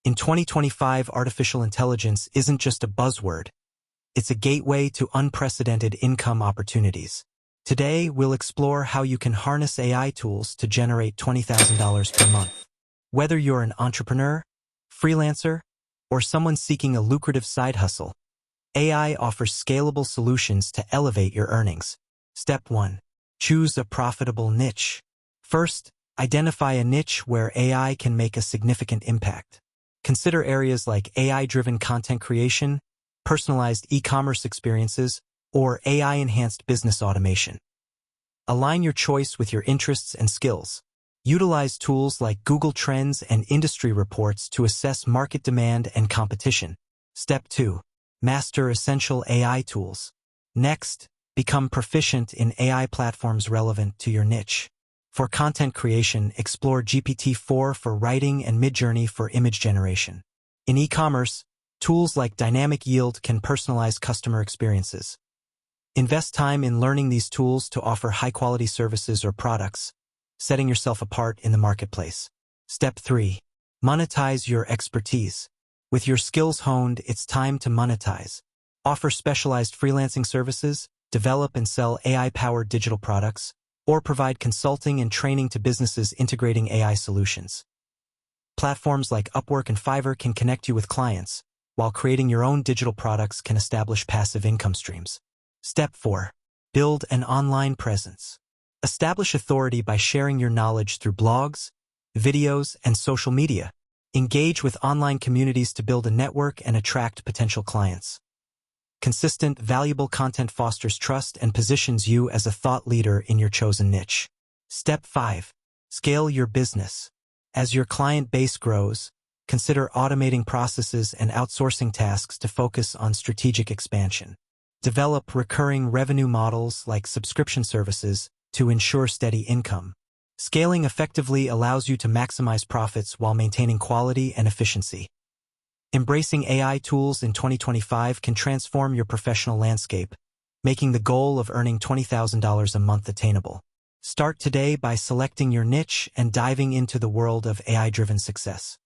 In 2025, artificial intelligence isn't just a buzzword. It's a gateway to unprecedented income opportunities. Today, we'll explore how you can harness AI tools to generate $20,000 per month. Whether you're an entrepreneur, freelancer, or someone seeking a lucrative side hustle, AI offers scalable solutions to elevate your earnings. Step 1. Choose a profitable niche. First, identify a niche where AI can make a significant impact. Consider areas like AI-driven content creation, personalized e-commerce experiences, or AI-enhanced business automation. Align your choice with your interests and skills. Utilize tools like Google Trends and industry reports to assess market demand and competition. Step 2. Master essential AI tools. Next, become proficient in AI platforms relevant to your niche. For content creation, explore GPT-4 for writing and Midjourney for image generation. In e-commerce, tools like Dynamic Yield can personalize customer experiences. Invest time in learning these tools to offer high-quality services or products, setting yourself apart in the marketplace. Step 3. Monetize your expertise. With your skills honed, it's time to monetize. Offer specialized freelancing services, develop and sell AI-powered digital products, or provide consulting and training to businesses integrating AI solutions. Platforms like Upwork and Fiverr can connect you with clients, while creating your own digital products can establish passive income streams. Step 4. Build an online presence. Establish authority by sharing your knowledge through blogs, videos, and social media. Engage with online communities to build a network and attract potential clients. Consistent, valuable content fosters trust and positions you as a thought leader in your chosen niche. Step 5. Scale your business. As your client base grows, consider automating processes and outsourcing tasks to focus on strategic expansion. Develop recurring revenue models like subscription services to ensure steady income. Scaling effectively allows you to maximize profits while maintaining quality and efficiency. Embracing AI tools in 2025 can transform your professional landscape, making the goal of earning $20,000 a month attainable. Start today by selecting your niche and diving into the world of AI-driven success.